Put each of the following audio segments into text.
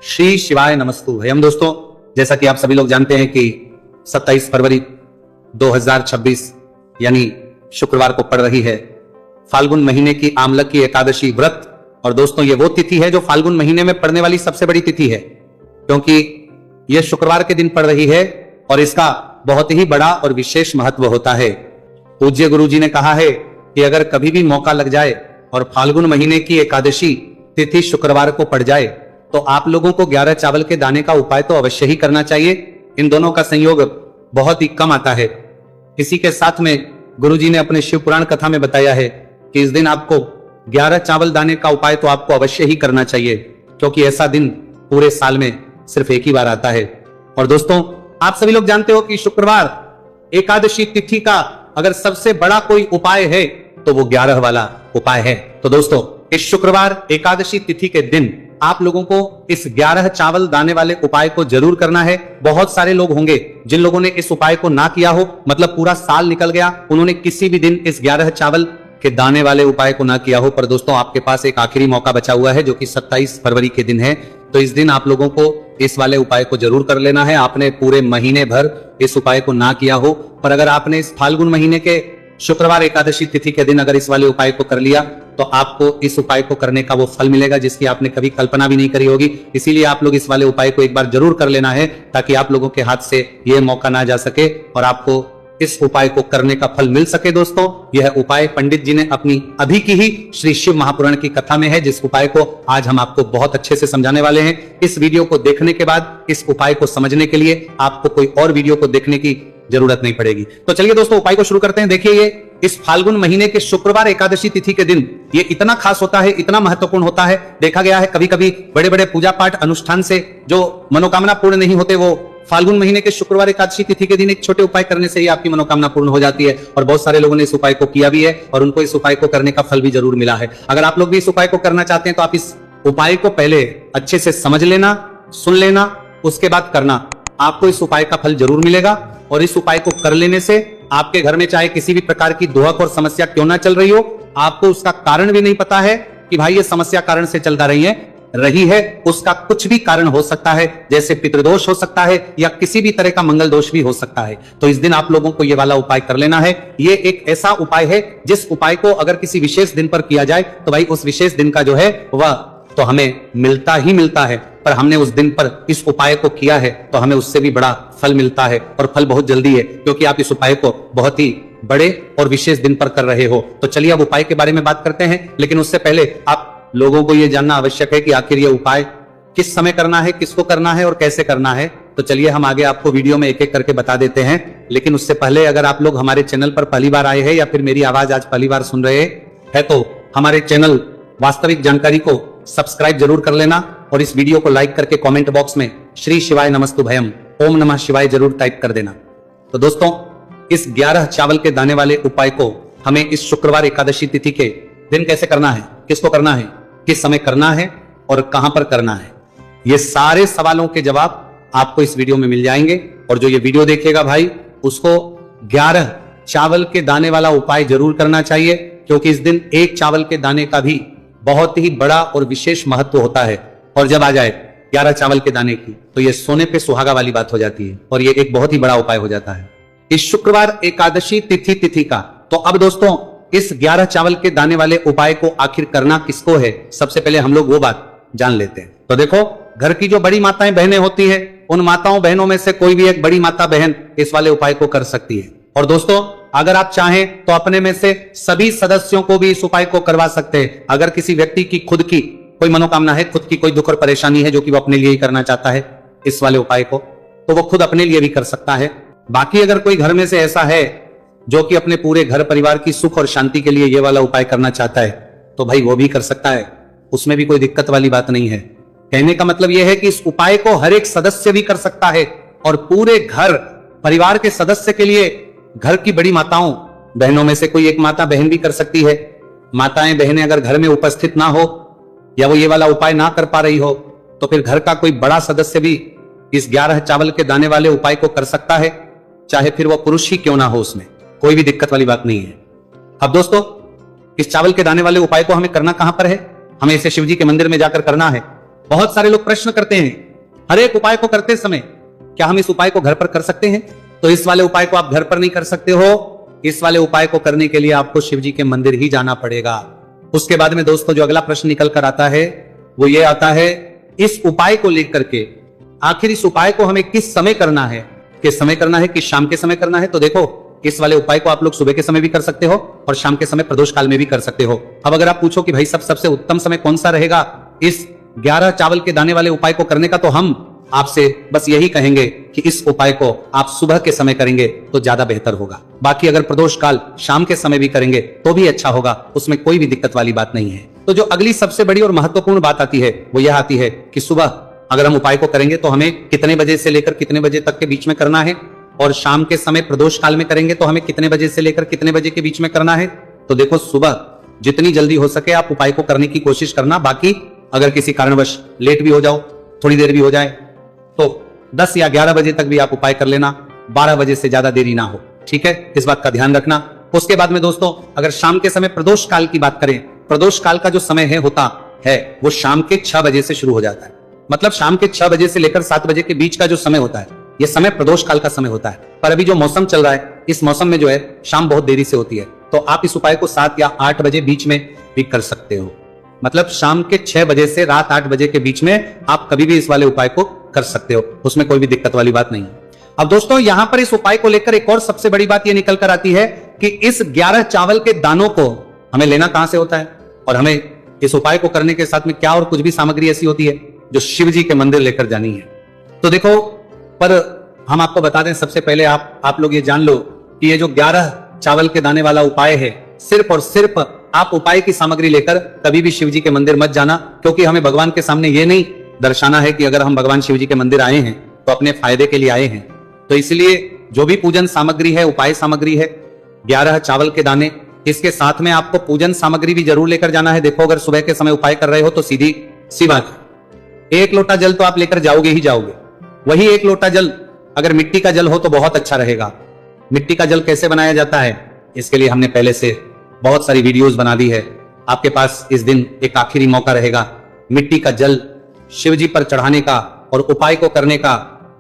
श्री शिवाय नमस्तु भयम। दोस्तों, जैसा कि आप सभी लोग जानते हैं कि 27 फरवरी 2026 यानी शुक्रवार को पड़ रही है फाल्गुन महीने की आमलक की एकादशी व्रत। और दोस्तों, ये वो तिथि है जो फाल्गुन महीने में पड़ने वाली सबसे बड़ी तिथि है, क्योंकि यह शुक्रवार के दिन पड़ रही है और इसका बहुत ही बड़ा और विशेष महत्व होता है। पूज्य गुरु जी ने कहा है कि अगर कभी भी मौका लग जाए और फाल्गुन महीने की एकादशी तिथि शुक्रवार को पड़ जाए तो आप लोगों को 11 चावल के दाने का उपाय तो अवश्य ही करना चाहिए। इन दोनों का संयोग बहुत ही कम आता है। इसी के साथ में गुरुजी ने अपने शिव पुराण कथा में बताया है कि इस दिन आपको 11 चावल दाने का उपाय तो आपको अवश्य ही करना चाहिए, क्योंकि ऐसा दिन पूरे साल में सिर्फ एक ही बार आता है। और दोस्तों, आप सभी लोग जानते हो कि शुक्रवार एकादशी तिथि का अगर सबसे बड़ा कोई उपाय है तो वो 11 वाला उपाय है। तो दोस्तों, इस शुक्रवार एकादशी तिथि के दिन आप लोगों को इस 11 चावल दाने वाले उपाय को जरूर करना है। बहुत सारे लोग होंगे जिन लोगों ने इस उपाय को ना किया हो, मतलब पूरा साल निकल गया, उन्होंने किसी भी दिन इस 11 चावल के दाने वाले उपाय को ना किया हो। पर दोस्तों, आपके पास एक आखिरी मौका बचा हुआ है जो कि 27 फरवरी के दिन है। तो इस दिन आप लोगों को इस वाले उपाय को जरूर कर लेना है। आपने पूरे महीने भर इस उपाय को ना किया हो, पर अगर आपने इस फाल्गुन महीने के शुक्रवार एकादशी तिथि के दिन अगर इस वाले उपाय को कर लिया तो आपको इस उपाय को करने का वो फल मिलेगा जिसकी आपने कभी कल्पना भी नहीं करी होगी। इसीलिए आप लोग इस वाले उपाय को एक बार जरूर कर लेना है, ताकि आप लोगों के हाथ से यह मौका ना जा सके और आपको इस उपाय को करने का फल मिल सके। दोस्तों, यह उपाय पंडित जी ने अपनी अभी की ही श्री शिव महापुराण की कथा में है, जिस उपाय को आज हम आपको बहुत अच्छे से समझाने वाले हैं। इस वीडियो को देखने के बाद इस उपाय को समझने के लिए आपको कोई और वीडियो को देखने की जरूरत नहीं पड़ेगी। तो चलिए दोस्तों, उपाय को शुरू करते हैं। देखिए, ये इस फाल्गुन महीने के शुक्रवार एकादशी तिथि के दिन ये इतना खास होता है, इतना महत्वपूर्ण होता है। देखा गया है कभी कभी बड़े बड़े पूजा पाठ अनुष्ठान से जो मनोकामना पूर्ण नहीं होते, वो फाल्गुन महीने के शुक्रवार एकादशी तिथि के दिन एक छोटे उपाय करने से ही आपकी मनोकामना पूर्ण हो जाती है। और बहुत सारे लोगों ने इस उपाय को किया भी है और उनको इस उपाय को करने का फल भी जरूर मिला है। अगर आप लोग भी इस उपाय को करना चाहते हैं तो आप इस उपाय को पहले अच्छे से समझ लेना, सुन लेना, उसके बाद करना। आपको इस उपाय का फल जरूर मिलेगा। और इस उपाय को कर लेने से आपके घर में चाहे किसी भी प्रकार की दुहक और समस्या क्यों ना चल रही हो, आपको उसका कारण भी नहीं पता है कि भाई ये समस्या कारण से चलता रही है, उसका कुछ भी कारण हो सकता है, जैसे पितृदोष हो सकता है या किसी भी तरह का मंगल दोष भी हो सकता है। तो इस दिन आप लोगों को ये वाला उपाय कर लेना है। ये एक ऐसा उपाय है जिस उपाय को अगर किसी विशेष दिन पर किया जाए तो भाई उस विशेष दिन का जो है वह तो हमें मिलता ही मिलता है। पर हमने उस दिन पर इस उपाय को किया है तो हमें उससे भी बड़ा फल मिलता है, और फल बहुत जल्दी है, क्योंकि आप इस उपाय को बहुत ही बड़े और विशेष दिन पर कर रहे हो। तो चलिए अब उपाय के बारे में बात करते हैं, लेकिन उससे पहले आप लोगों को यह जानना आवश्यक है कि आखिर यह उपाय किस समय करना है, किसको करना है और कैसे करना है। तो चलिए हम आगे आपको वीडियो में एक एक करके बता देते हैं। लेकिन उससे पहले अगर आप लोग हमारे चैनल पर पहली बार आए हैं या फिर मेरी आवाज आज पहली बार सुन रहे हैं तो हमारे चैनल वास्तविक जानकारी को सब्सक्राइब जरूर कर लेना और इस वीडियो को लाइक करके कमेंट बॉक्स में श्री शिवाय नमस्तु भयम, ओम नमः शिवाय जरूर टाइप कर देना। तो दोस्तों, इस 11 चावल के दाने वाले उपाय को हमें इस शुक्रवार एकादशी तिथि के दिन कैसे करना है, किसको करना है, किस समय करना है और कहां पर करना है, ये सारे सवालों के जवाब आपको इस वीडियो में मिल जाएंगे। और जो ये वीडियो देखेगा भाई, उसको 11 चावल के दाने वाला उपाय जरूर करना चाहिए, क्योंकि इस दिन एक चावल के दाने का भी बहुत ही बड़ा और विशेष महत्व होता है। और जब आ जाए 11 चावल के दाने की तो ये सोने पे सुहागा वाली बात हो जाती है और ये एक बहुत ही बड़ा उपाय हो जाता है इस शुक्रवार एकादशी तिथि का। तो अब दोस्तों, इस 11 चावल के दाने वाले उपाय को आखिर करना किसको है, सबसे पहले हम लोग वो बात जान लेते हैं। तो देखो, घर की जो बड़ी माताएं बहनें होती है, उन माताओं बहनों में से कोई भी एक बड़ी माता बहन इस वाले उपाय को कर सकती है। और दोस्तों, अगर आप चाहें तो अपने में से सभी सदस्यों को भी इस उपाय को करवा सकते हैं। अगर किसी व्यक्ति की खुद की कोई मनोकामना है, खुद की कोई दुख और परेशानी है जो कि वो अपने लिए ही करना चाहता है इस वाले उपाय को, तो वो खुद अपने लिए भी कर सकता है। बाकी अगर कोई घर में से ऐसा है जो कि अपने पूरे घर परिवार की सुख और शांति के लिए ये वाला उपाय करना चाहता है, तो भाई वो भी कर सकता है, उसमें भी कोई दिक्कत वाली बात नहीं है। कहने का मतलब यह है कि इस उपाय को हर एक सदस्य भी कर सकता है और पूरे घर परिवार के सदस्य के लिए घर की बड़ी माताओं बहनों में से कोई एक माता बहन भी कर सकती है। माताएं बहनें अगर घर में उपस्थित ना हो या वो ये वाला उपाय ना कर पा रही हो, तो फिर घर का कोई बड़ा सदस्य भी इस 11 चावल के दाने वाले उपाय को कर सकता है, चाहे फिर वो पुरुष ही क्यों ना हो, उसमें कोई भी दिक्कत वाली बात नहीं है। अब दोस्तों, इस चावल के दाने वाले उपाय को हमें करना कहां पर है, हमें इसे शिवजी के मंदिर में जाकर करना है बहुत सारे लोग प्रश्न करते हैं हर एक उपाय को करते समय, क्या हम इस उपाय को घर पर कर सकते हैं? तो इस वाले उपाय को आप घर पर नहीं कर सकते हो। इस वाले उपाय को करने के लिए आपको शिव जी के मंदिर ही जाना पड़ेगा। उसके बाद में दोस्तों जो अगला प्रश्न निकल कर आता है वो ये आता है, इस उपाय को लेकर के आखिर इस उपाय को हमें किस समय करना है? किस समय करना है? किस शाम के समय करना है? तो देखो, इस वाले उपाय को आप लोग सुबह के समय भी कर सकते हो और शाम के समय प्रदोष काल में भी कर सकते हो। अब अगर आप पूछो कि भाई सबसे उत्तम समय कौन सा रहेगा इस 11 चावल के दाने वाले उपाय को करने का, तो हम आपसे बस यही कहेंगे कि इस उपाय को आप सुबह के समय करेंगे तो ज्यादा बेहतर होगा। बाकी अगर प्रदोष काल शाम के समय भी करेंगे तो भी अच्छा होगा, उसमें कोई भी दिक्कत वाली बात नहीं है। तो जो अगली सबसे बड़ी और महत्वपूर्ण बात आती है वो यह आती है कि सुबह अगर हम उपाय को करेंगे तो हमें कितने बजे से लेकर कितने बजे तक के बीच में करना है, और शाम के समय प्रदोष काल में करेंगे तो हमें कितने बजे से लेकर कितने बजे के बीच में करना है। तो देखो, सुबह जितनी जल्दी हो सके आप उपाय को करने की कोशिश करना। बाकी अगर किसी कारणवश लेट भी हो जाओ, थोड़ी देर भी हो जाए, तो 10 या 11 बजे तक भी आप उपाय कर लेना, 12 बजे से ज्यादा देरी ना हो। ठीक है, इस बात का ध्यान रखना। उसके बाद में दोस्तों अगर शाम के समय प्रदोष काल की बात करें, प्रदोष काल का जो समय होता है वो शाम के 6 बजे से शुरू हो जाता है। मतलब शाम के 6 बजे से लेकर 7 बजे के बीच का जो समय होता है ये समय प्रदोष काल का समय होता है। पर अभी जो मौसम चल रहा है इस मौसम में जो है शाम बहुत देरी से होती है, तो आप इस उपाय को 7 या 8 बजे बीच में भी कर सकते हो। मतलब शाम के 6 बजे से रात 8 बजे के बीच में आप कभी भी इस वाले उपाय को कर सकते हो, उसमें कोई भी दिक्कत वाली बात नहीं है। अब दोस्तों यहां पर इस उपाय को लेकर एक और सबसे बड़ी बात यह निकल कर आती है कि इस 11 चावल के दानों को हमें लेना कहां से होता है, और हमें इस उपाय को करने के साथ में क्या और कुछ भी सामग्री ऐसी होती है जो शिव जी के मंदिर लेकर जानी है। तो देखो, पर हम आपको बता दें सबसे पहले आप लोग ये जान लो कि ये जो 11 चावल के दाने वाला उपाय है, सिर्फ और सिर्फ आप उपाय की सामग्री लेकर कभी भी शिव जी के मंदिर मत जाना, क्योंकि हमें भगवान के सामने ये नहीं दर्शाना है कि अगर हम भगवान शिव जी के मंदिर आए हैं तो अपने फायदे के लिए आए हैं। तो इसलिए जो भी पूजन सामग्री है, उपाय सामग्री है, 11 चावल के दाने, इसके साथ में आपको पूजन सामग्री भी जरूर लेकर जाना है। देखो, अगर सुबह के समय उपाय कर रहे हो तो सीधी सी बात है, 1 लोटा जल तो आप लेकर जाओगे ही जाओगे। वही 1 लोटा जल अगर मिट्टी का जल हो तो बहुत अच्छा रहेगा। मिट्टी का जल कैसे बनाया जाता है इसके लिए हमने पहले से बहुत सारी वीडियोस बना दी है। आपके पास इस दिन एक आखिरी मौका रहेगा, मिट्टी का जल शिव जी पर चढ़ाने का और उपाय को करने का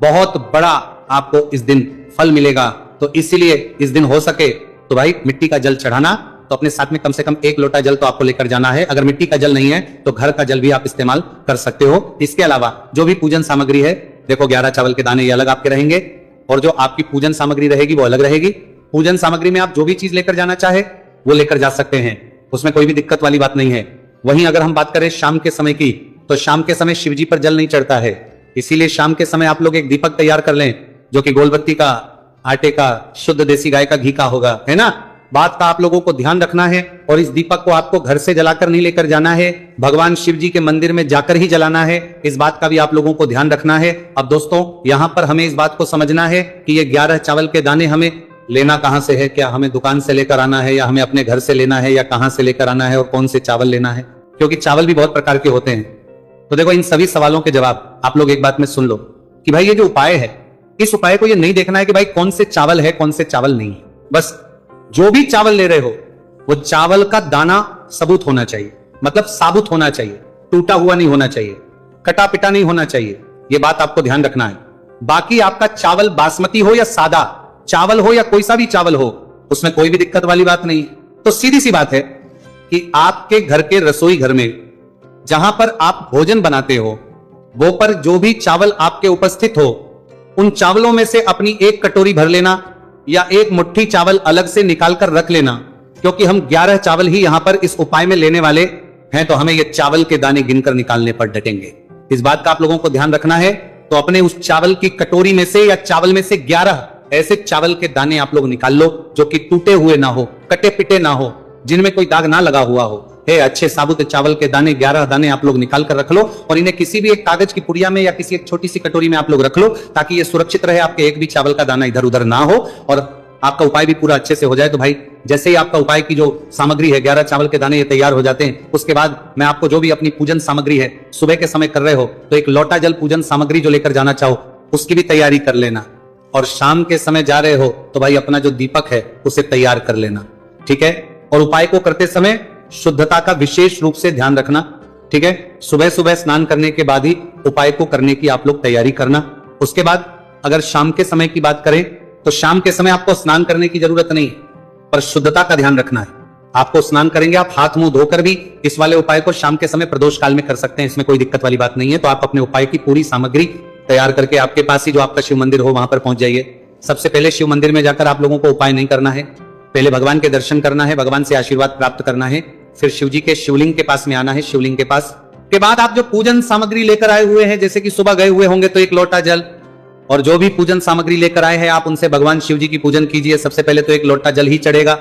बहुत बड़ा आपको इस दिन फल मिलेगा। तो इसीलिए इस दिन हो सके तो भाई मिट्टी का जल चढ़ाना, तो अपने साथ में कम से कम 1 लोटा जल तो आपको लेकर जाना है। अगर मिट्टी का जल नहीं है तो घर का जल भी आप इस्तेमाल कर सकते हो। इसके अलावा जो भी पूजन सामग्री है, देखो 11 चावल के दाने ये अलग आपके रहेंगे और जो आपकी पूजन सामग्री रहेगी वो अलग रहेगी। पूजन सामग्री में आप जो भी चीज लेकर जाना चाहे वो लेकर जा सकते हैं, उसमें कोई भी दिक्कत वाली बात नहीं है। वहीं अगर हम बात करें शाम के समय की, तो शाम के समय शिवजी पर जल नहीं चढ़ता है, इसीलिए शाम के समय आप लोग एक दीपक तैयार कर लें जो कि गोलबत्ती का, आटे का, शुद्ध देसी गाय का घी का होगा, है ना। बात का आप लोगों को ध्यान रखना है और इस दीपक को आपको घर से जलाकर नहीं लेकर जाना है, भगवान शिव जी के मंदिर में जाकर ही जलाना है। इस बात का भी आप लोगों को ध्यान रखना है। अब दोस्तों यहां पर हमें इस बात को समझना है कि ये 11 चावल के दाने हमें लेना कहां से है, क्या हमें दुकान से लेकर आना है या हमें अपने घर से लेना है या कहां से लेकर आना है और कौन से चावल लेना है, क्योंकि चावल भी बहुत प्रकार के होते हैं। तो देखो, इन सभी सवालों के जवाब आप लोग एक बात में सुन लो कि भाई ये जो उपाय है, इस उपाय को ये नहीं देखना है कि भाई कौन से चावल है कौन से चावल नहीं है। बस जो भी चावल ले रहे हो वो चावल का दाना सबूत होना चाहिए, मतलब साबुत होना चाहिए, टूटा हुआ नहीं होना चाहिए, कटा पिटा नहीं होना चाहिए। ये बात आपको ध्यान रखना है। बाकी आपका चावल बासमती हो या सादा चावल हो या कोई सा भी चावल हो, उसमें कोई भी दिक्कत वाली बात नहीं। तो सीधी सी बात है कि आपके घर के रसोई घर में जहां पर आप भोजन बनाते हो वो पर जो भी चावल आपके उपस्थित हो, उन चावलों में से अपनी एक कटोरी भर लेना या एक मुट्ठी चावल अलग से निकाल कर रख लेना, क्योंकि हम 11 चावल ही यहां पर इस उपाय में लेने वाले हैं, तो हमें ये चावल के दाने गिनकर निकालने पर डटेंगे। इस बात का आप लोगों को ध्यान रखना है। तो अपने उस चावल की कटोरी में से या चावल में से 11 ऐसे चावल के दाने आप लोग निकाल लो जो कि टूटे हुए ना हो, कटे पिटे ना हो, जिनमें कोई दाग ना लगा हुआ हो। अच्छे साबुत चावल के दाने 11 दाने आप लोग निकाल कर रख लो और इन्हें किसी भी एक कागज की पुड़िया में या किसी एक छोटी सी कटोरी में आप लोग रख लो, ताकि ये सुरक्षित रहे, आपके एक भी चावल का दाना इधर उधर ना हो और आपका उपाय भी पूरा अच्छे से हो जाए। तो भाई जैसे ही आपका उपाय की जो सामग्री है 11 चावल के दाने ये तैयार हो जाते हैं, उसके बाद मैं आपको जो भी अपनी पूजन सामग्री है, सुबह के समय कर रहे हो तो 1 लोटा जल पूजन सामग्री जो लेकर जाना चाहो उसकी भी तैयारी कर लेना, और शाम के समय जा रहे हो तो भाई अपना जो दीपक है उसे तैयार कर लेना, ठीक है। और उपाय को करते समय शुद्धता का विशेष रूप से ध्यान रखना। ठीक है। सुबह सुबह स्नान करने के बाद ही उपाय को करने की आप लोग तैयारी करना। उसके बाद अगर शाम के समय की बात करें तो शाम के समय आपको स्नान करने की जरूरत नहीं है, पर शुद्धता का ध्यान रखना है। आपको स्नान करेंगे, आप हाथ मुंह धोकर भी इस वाले उपाय को शाम के समय प्रदोष काल में कर सकते हैं, इसमें कोई दिक्कत वाली बात नहीं है। तो आप अपने उपाय की पूरी सामग्री तैयार करके आपके पास ही जो आपका शिव मंदिर हो वहां पर पहुंच जाइए। सबसे पहले शिव मंदिर में जाकर आप लोगों को उपाय नहीं करना है, पहले भगवान के दर्शन करना है, भगवान से आशीर्वाद प्राप्त करना है, फिर शिव जी के शिवलिंग के पास में आना है। शिवलिंग के पास के बाद आप जो पूजन सामग्री लेकर आए हुए हैं, जैसे कि सुबह गए हुए होंगे तो एक लोटा जल, और जो भी पूजन सामग्री लेकर आए हैं आप उनसे भगवान शिव जी की पूजन कीजिए। सबसे पहले तो एक लोटा जल ही चढ़ेगा,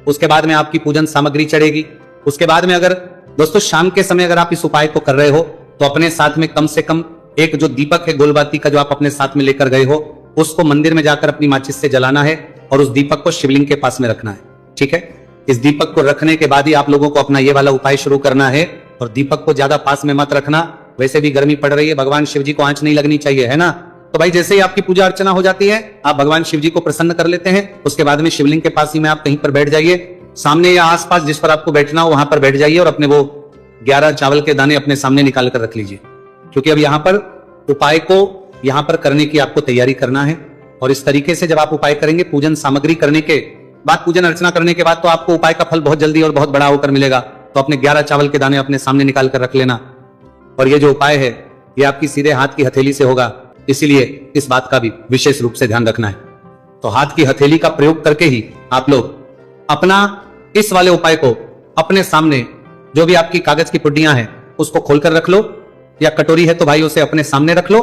उसके बाद में आपकी पूजन सामग्री चढ़ेगी। उसके बाद में अगर दोस्तों शाम के समय अगर आप इस उपाय को कर रहे हो तो अपने साथ में कम से कम एक जो दीपक है गोलबाती का जो आप अपने साथ में लेकर गए हो, उसको मंदिर में जाकर अपनी माचिस से जलाना है और उस दीपक को शिवलिंग के पास में रखना है। ठीक है, इस दीपक को रखने के बाद ही आप लोगों को अपना ये वाला उपाय शुरू करना है। और दीपक को ज्यादा पास में मत रखना, वैसे भी गर्मी पड़ रही है, भगवान शिव जी को आंच नहीं लगनी चाहिए, है ना। तो भाई जैसे ही आपकी पूजा अर्चना हो जाती है, आप भगवान शिव जी को प्रसन्न कर लेते हैं। उसके बाद में शिवलिंग के पास ही में आप कहीं पर बैठ जाइए, सामने या आसपास जिस पर आपको बैठना हो वहां पर बैठ जाइए और अपने वो 11 चावल के दाने अपने सामने निकाल कर रख लीजिए, क्योंकि अब यहाँ पर उपाय को यहाँ पर करने की आपको तैयारी करना है। और इस तरीके से जब आप उपाय करेंगे, पूजन सामग्री करने के बाद, पूजन अर्चना करने के बाद, तो आपको उपाय का फल बहुत जल्दी और बहुत बड़ा होकर मिलेगा। तो अपने 11 चावल के दाने अपने सामने निकाल कर रख लेना। और ये जो उपाय है ये आपकी सीधे हाथ की हथेली से होगा, इसीलिए इस बात का भी विशेष रूप से ध्यान रखना है। तो हाथ की हथेली का प्रयोग करके ही आप लोग अपना इस वाले उपाय को अपने सामने, जो भी आपकी कागज की पुड्डियां हैं उसको खोलकर रख लो, या कटोरी है तो भाई उसे अपने सामने रख लो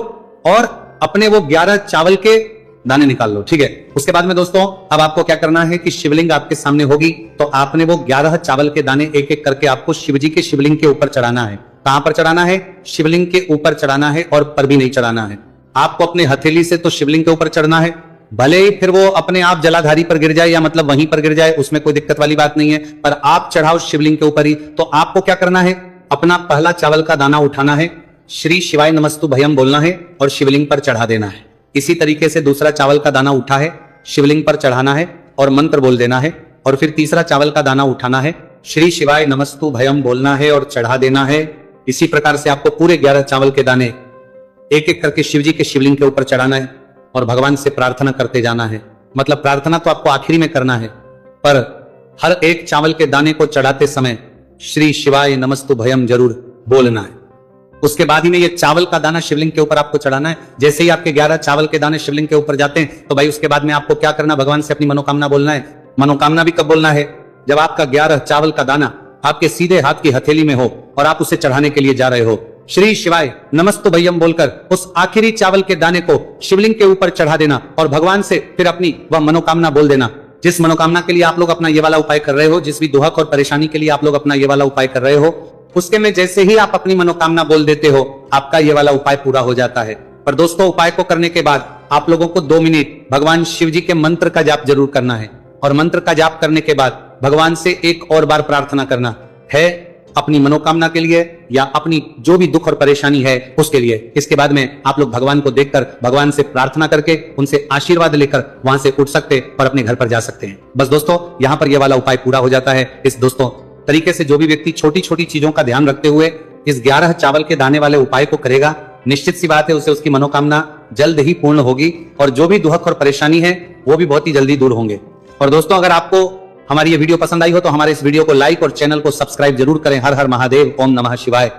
और अपने वो 11 चावल के दाने निकाल लो। ठीक है, उसके बाद में दोस्तों अब आपको क्या करना है कि शिवलिंग आपके सामने होगी, तो आपने वो 11 चावल के दाने एक एक करके आपको शिव जी के शिवलिंग के ऊपर चढ़ाना है। कहां पर चढ़ाना है? शिवलिंग के ऊपर चढ़ाना है, और पर भी नहीं चढ़ाना है। आपको अपने हथेली से तो शिवलिंग के ऊपर चढ़ना है, भले ही फिर वो अपने आप जलाधारी पर गिर जाए या मतलब वहीं पर गिर जाए, उसमें कोई दिक्कत वाली बात नहीं है, पर आप चढ़ाओ शिवलिंग के ऊपर ही। तो आपको क्या करना है? अपना पहला चावल का दाना उठाना है, श्री शिवाय नमस्तु भयम बोलना है और शिवलिंग पर चढ़ा देना है। इसी तरीके से दूसरा चावल का दाना उठा है, शिवलिंग पर चढ़ाना है और मंत्र बोल देना है। और फिर तीसरा चावल का दाना उठाना है, श्री शिवाय नमस्तु भयम बोलना है और चढ़ा देना है। इसी प्रकार से आपको पूरे 11 चावल के दाने एक एक करके शिव जी के शिवलिंग के ऊपर चढ़ाना है और भगवान से प्रार्थना करते जाना है। मतलब प्रार्थना तो आपको आखिरी में करना है, पर हर एक चावल के दाने को चढ़ाते समय श्री शिवाय नमस्तु भयम जरूर बोलना है। उसके बाद ही में ये चावल का दाना शिवलिंग के ऊपर आपको चढ़ाना है। जैसे ही आपके 11 चावल के दाने शिवलिंग के ऊपर जाते हैं तो भाई उसके बाद में आपको क्या करना? भगवान से अपनी मनोकामना बोलना है। मनोकामना भी कब बोलना है? जब आपका 11 चावल का दाना आपके सीधे हाथ की हथेली में हो और आप उसे चढ़ाने के लिए जा रहे हो। श्री शिवाय नमस्तु भयम बोलकर उस आखिरी चावल के दाने को शिवलिंग के ऊपर चढ़ा देना और भगवान से फिर अपनी वह मनोकामना बोल देना। जिस मनोकामना के लिए आप लोग अपना ये वाला उपाय कर रहे हो, जिस भी दुहक और परेशानी के लिए आप लोग अपना ये वाला उपाय कर रहे हो, उसके में जैसे ही आप अपनी मनोकामना बोल देते हो, आपका ये वाला उपाय पूरा हो जाता है। पर दोस्तों उपाय को करने के बाद आप लोगों को 2 मिनट भगवान शिव जी के मंत्र का जाप जरूर करना है। और मंत्र का जाप करने के बाद भगवान से एक और बार प्रार्थना करना है, अपनी मनोकामना के लिए या अपनी जो भी दुख और परेशानी है उसके लिए। इसके बाद में आप लोग भगवान को देखकर, भगवान से प्रार्थना करके, उनसे आशीर्वाद लेकर वहां से उठ सकते और अपने घर पर जा सकते हैं। बस दोस्तों यहाँ पर यह वाला उपाय पूरा हो जाता है। इस दोस्तों तरीके से जो भी व्यक्ति छोटी छोटी चीजों का ध्यान रखते हुए इस 11 चावल के दाने वाले उपाय को करेगा, निश्चित सी बात है उसे उसकी मनोकामना जल्द ही पूर्ण होगी और जो भी दुख और परेशानी है वो भी बहुत ही जल्दी दूर होंगे। और दोस्तों अगर आपको हमारी ये वीडियो पसंद आई हो तो हमारे इस वीडियो को लाइक और चैनल को सब्सक्राइब जरूर करें। हर हर महादेव, ओम नमः शिवाय।